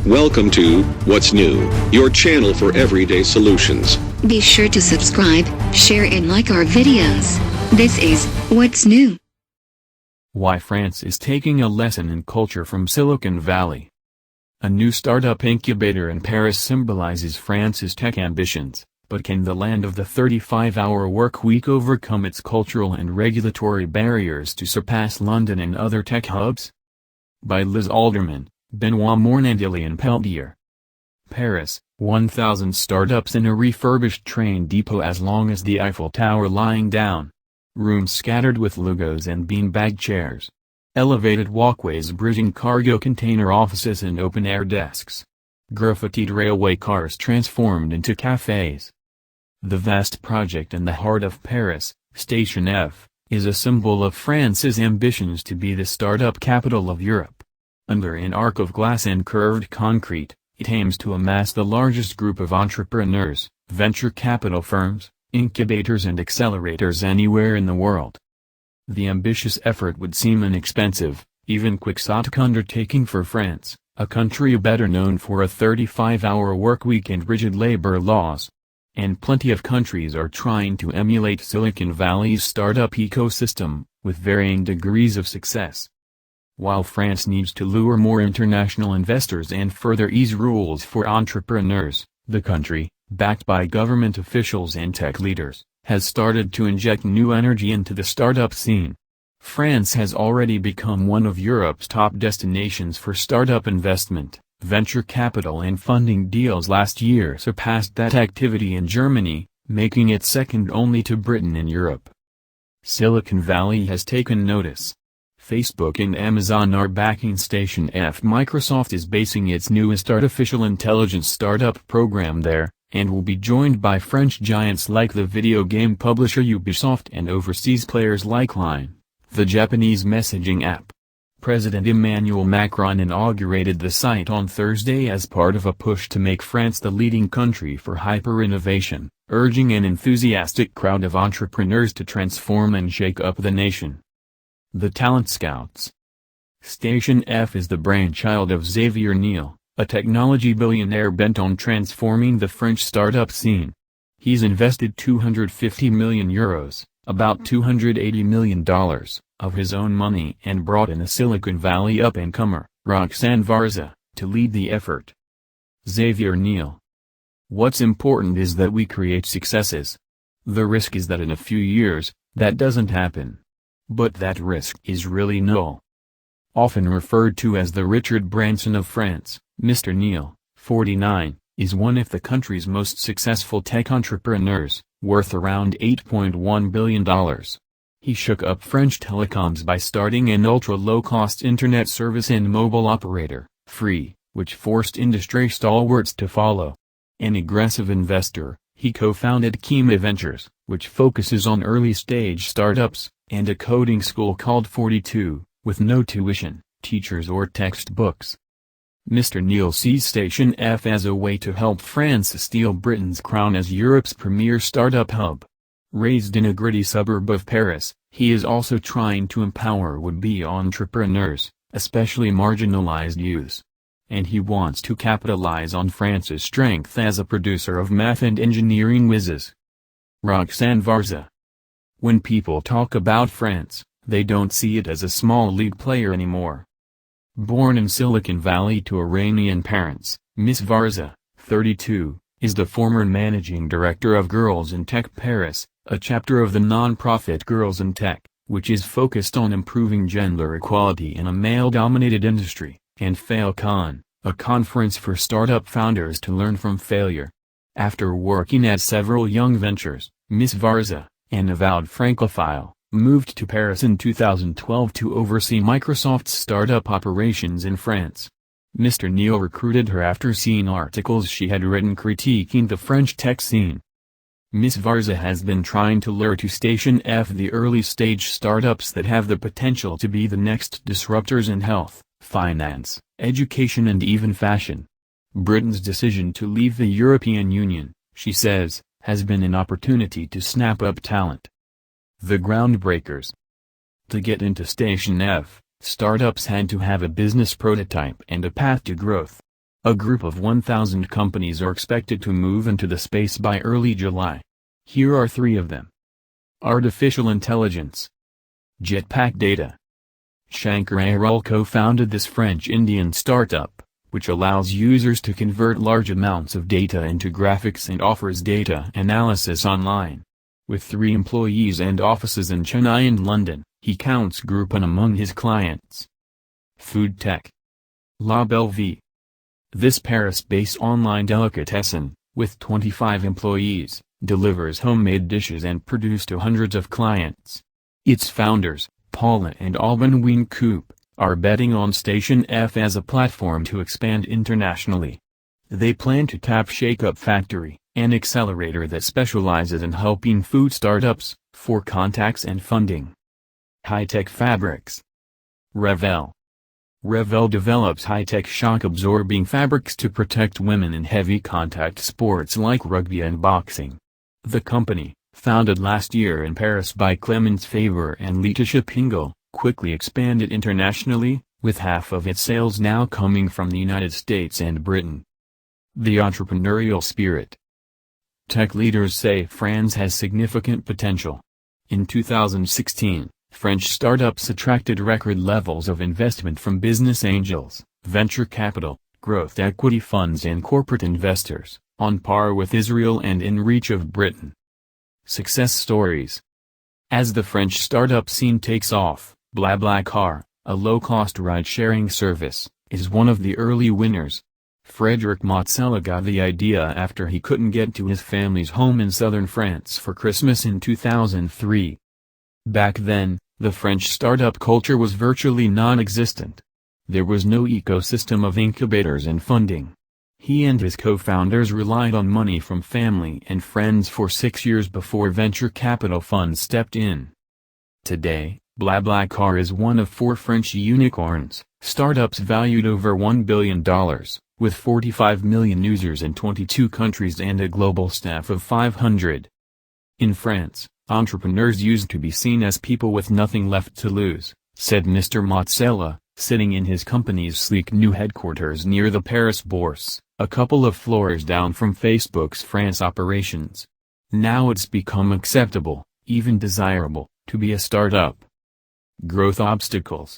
Welcome to What's New, your channel for everyday solutions. Be sure to subscribe, share and like our videos. This is What's New. Why France is taking a lesson in culture from Silicon Valley. A new startup incubator in Paris symbolizes France's tech ambitions, but can the land of the 35-hour workweek overcome its cultural and regulatory barriers to surpass London and other tech hubs? By Liz ALDERMAN, BENOԻT, MORENNE and ELIAN PELTIER. Paris, 1,000 startups in a refurbished train depot as long as the Eiffel Tower lying down. Rooms scattered with logos and beanbag chairs. Elevated walkways bridging cargo container offices and open-air desks. Graffitied railway cars transformed into cafes. The vast project in the heart of Paris, Station F, is a symbol of France's ambitions to be the startup capital of Europe. Under an arc of glass and curved concrete, it aims to amass the largest group of entrepreneurs, venture capital firms, incubators and accelerators anywhere in the world. The ambitious effort would seem inexpensive, even quixotic undertaking for France, a country better known for a 35-hour workweek and rigid labor laws. And plenty of countries are trying to emulate Silicon Valley's startup ecosystem, with varying degrees of success. While France needs to lure more international investors and further ease rules for entrepreneurs, the country, backed by government officials and tech leaders, has started to inject new energy into the startup scene. France has already become one of Europe's top destinations for startup investment. Venture capital and funding deals last year surpassed that activity in Germany, making it second only to Britain in Europe. Silicon Valley has taken notice. Facebook and Amazon are backing Station F. Microsoft is basing its newest artificial intelligence startup program there, and will be joined by French giants like the video game publisher Ubisoft and overseas players like Line, the Japanese messaging app. President Emmanuel Macron inaugurated the site on Thursday as part of a push to make France the leading country for hyper-innovation, urging an enthusiastic crowd of entrepreneurs to transform and shake up the nation. The Talent Scouts. Station F is the brainchild of Xavier Niel, a technology billionaire bent on transforming the French startup scene. He's invested €250 million, about $280 million, of his own money and brought in a Silicon Valley up-and-comer, Roxane Varza, to lead the effort. Xavier Niel. What's important is that we create successes. The risk is that in a few years, that doesn't happen. But that risk is really null. Often referred to as the Richard Branson of France, Mr. Niel, 49, is one of the country's most successful tech entrepreneurs, worth around $8.1 billion. He shook up French telecoms by starting an ultra-low-cost internet service and mobile operator, Free, which forced industry stalwarts to follow. An aggressive investor, he co-founded Kima Ventures, which focuses on early-stage startups, and a coding school called 42, with no tuition, teachers or textbooks. Mr. Niel sees Station F as a way to help France steal Britain's crown as Europe's premier startup hub. Raised in a gritty suburb of Paris, he is also trying to empower would-be entrepreneurs, especially marginalized youths. And he wants to capitalize on France's strength as a producer of math and engineering whizzes. Roxane Varza. When people talk about France, they don't see it as a small league player anymore. Born in Silicon Valley to Iranian parents, Miss Varza, 32, is the former managing director of Girls in Tech Paris, a chapter of the non-profit Girls in Tech, which is focused on improving gender equality in a male-dominated industry, and FailCon, a conference for startup founders to learn from failure. After working at several young ventures, Miss Varza, an avowed Francophile, moved to Paris in 2012 to oversee Microsoft's startup operations in France. Mr. Niel recruited her after seeing articles she had written critiquing the French tech scene. Miss Varza has been trying to lure to Station F the early-stage startups that have the potential to be the next disruptors in health, finance, education and even fashion. Britain's decision to leave the European Union, she says, has been an opportunity to snap up talent. The groundbreakers. To get into Station F, startups had to have a business prototype and a path to growth. A group of 1,000 companies are expected to move into the space by early July. Here are 3 of them. Artificial intelligence. Jetpack data. Shankar Aral co-founded this French-Indian startup, which allows users to convert large amounts of data into graphics and offers data analysis online. With 3 employees and offices in Chennai and London, he counts Groupon among his clients. Food tech. La Belle Vie. This Paris-based online delicatessen, with 25 employees, delivers homemade dishes and produce to hundreds of clients. Its founders, Paula and Alban Weenkoop, are betting on Station F as a platform to expand internationally. They plan to tap Shake Up Factory, an accelerator that specializes in helping food startups, for contacts and funding. High-tech fabrics. Revell. Revell develops high-tech shock-absorbing fabrics to protect women in heavy-contact sports like rugby and boxing. The company, founded last year in Paris by Clemence Fabre and Letitia Pingle, quickly expanded internationally, with half of its sales now coming from the United States and Britain. The entrepreneurial spirit. Tech leaders say France has significant potential. In 2016, French startups attracted record levels of investment from business angels, venture capital, growth equity funds and corporate investors, on par with Israel and in reach of Britain. Success stories. As the French startup scene takes off, BlaBlaCar, a low-cost ride-sharing service, is one of the early winners. Frédéric Motzella got the idea after he couldn't get to his family's home in southern France for Christmas in 2003. Back then, the French startup culture was virtually non-existent. There was no ecosystem of incubators and funding. He and his co-founders relied on money from family and friends for 6 years before venture capital funds stepped in. Today, BlaBlaCar is one of 4 French unicorns, startups valued over $1 billion, with 45 million users in 22 countries and a global staff of 500. In France, entrepreneurs used to be seen as people with nothing left to lose, said Mr. Motzella, sitting in his company's sleek new headquarters near the Paris Bourse, a couple of floors down from Facebook's France operations. Now it's become acceptable, even desirable, to be a startup. Growth obstacles.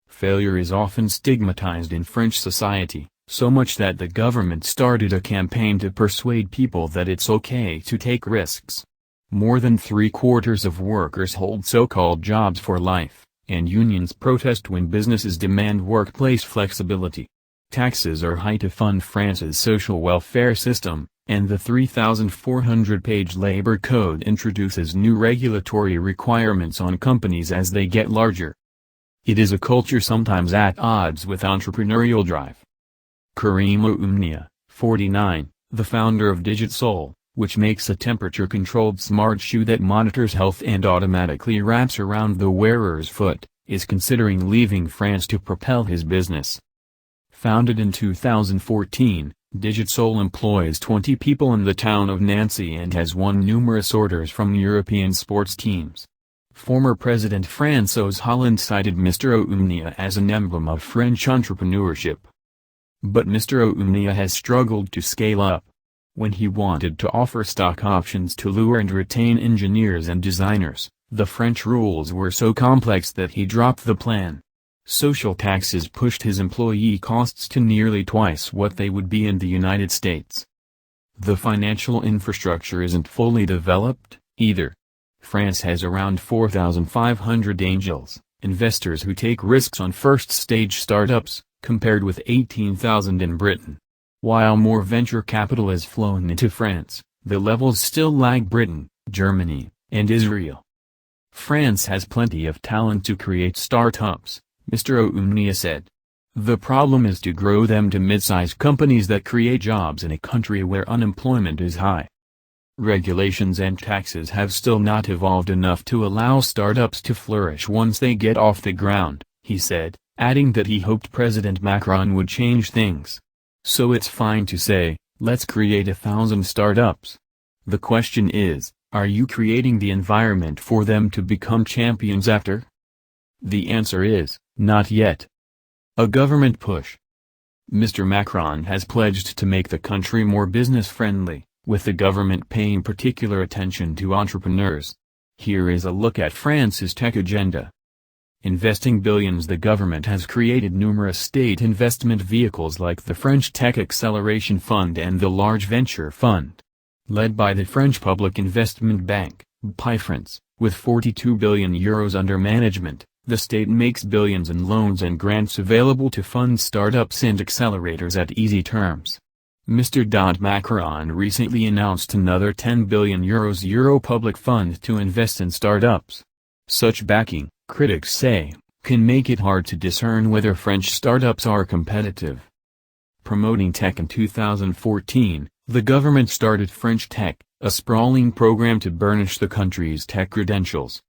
Failure is often stigmatized in French society, so much that the government started a campaign to persuade people that it's okay to take risks. More than 3/4 of workers hold so-called jobs for life, and unions protest when businesses demand workplace flexibility. Taxes are high to fund France's social welfare system, and the 3,400-page labor code introduces new regulatory requirements on companies as they get larger. It is a culture sometimes at odds with entrepreneurial drive. Karim Oumnia, 49, the founder of DigitSoul, which makes a temperature-controlled smart shoe that monitors health and automatically wraps around the wearer's foot, is considering leaving France to propel his business. Founded in 2014, DigitSoul employs 20 people in the town of Nancy and has won numerous orders from European sports teams. Former President François Hollande cited Mr. Oumnia as an emblem of French entrepreneurship. But Mr. Oumnia has struggled to scale up. When he wanted to offer stock options to lure and retain engineers and designers, the French rules were so complex that he dropped the plan. Social taxes pushed his employee costs to nearly twice what they would be in the United States. The financial infrastructure isn't fully developed, either. France has around 4,500 angels, investors who take risks on first-stage startups, compared with 18,000 in Britain. While more venture capital has flown into France, the levels still lag Britain, Germany, and Israel. France has plenty of talent to create startups, Mr. Oumnia said. The problem is to grow them to mid-size companies that create jobs in a country where unemployment is high. Regulations and taxes have still not evolved enough to allow startups to flourish once they get off the ground, he said, adding that he hoped President Macron would change things. So it's fine to say, let's create 1,000 startups. The question is, are you creating the environment for them to become champions after? The answer is, not yet. A government push. Mr. Macron has pledged to make the country more business-friendly, with the government paying particular attention to entrepreneurs. Here is a look at France's tech agenda. Investing billions. The government has created numerous state investment vehicles like the French Tech Acceleration Fund and the Large Venture Fund. Led by the French Public Investment Bank, BPI, with 42 billion euros under management, the state makes billions in loans and grants available to fund startups and accelerators at easy terms. Mr. Macron recently announced another 10 billion Euro public fund to invest in startups. Such backing, critics say, can make it hard to discern whether French startups are competitive. Promoting tech. In 2014, the government started French Tech, a sprawling program to burnish the country's tech credentials.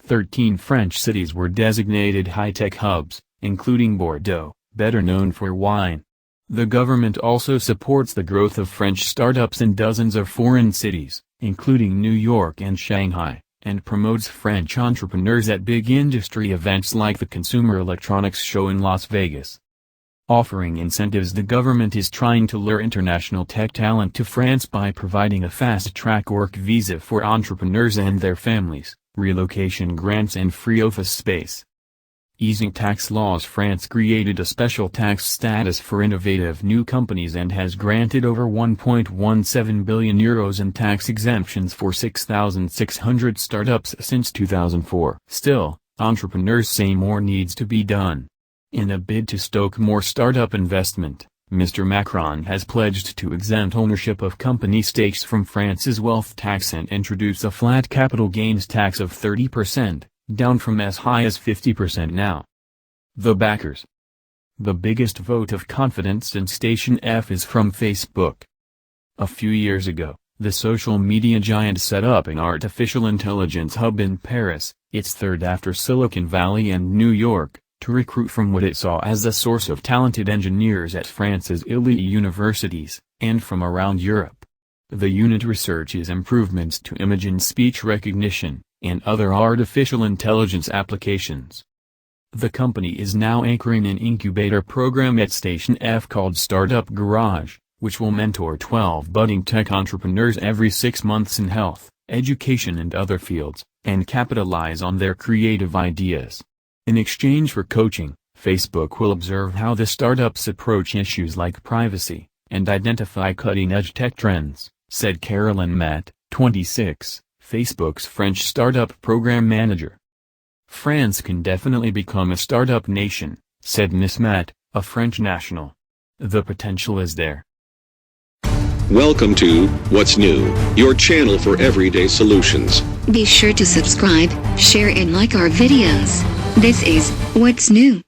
13 French cities were designated high-tech hubs, including Bordeaux, better known for wine. The government also supports the growth of French startups in dozens of foreign cities, including New York and Shanghai, and promotes French entrepreneurs at big industry events like the Consumer Electronics Show in Las Vegas. Offering incentives. The government is trying to lure international tech talent to France by providing a fast-track work visa for entrepreneurs and their families, relocation grants and free office space. Easing tax laws. France created a special tax status for innovative new companies and has granted over 1.17 billion euros in tax exemptions for 6,600 startups since 2004. Still, entrepreneurs say more needs to be done. In a bid to stoke more startup investment, Mr. Macron has pledged to exempt ownership of company stakes from France's wealth tax and introduce a flat capital gains tax of 30%, down from as high as 50% now. The backers. The biggest vote of confidence in Station F is from Facebook. A few years ago, the social media giant set up an artificial intelligence hub in Paris, its third after Silicon Valley and New York, to recruit from what it saw as a source of talented engineers at France's elite universities, and from around Europe. The unit researches improvements to image and speech recognition, and other artificial intelligence applications. The company is now anchoring an incubator program at Station F called Startup Garage, which will mentor 12 budding tech entrepreneurs every 6 months in health, education and other fields, and capitalize on their creative ideas. In exchange for coaching, Facebook will observe how the startups approach issues like privacy, and identify cutting-edge tech trends, said Caroline Matt, 26, Facebook's French startup program manager. France can definitely become a startup nation, said Miss Matt, a French national. The potential is there. Welcome to What's New, your channel for everyday solutions. Be sure to subscribe, share and like our videos. This is What's New.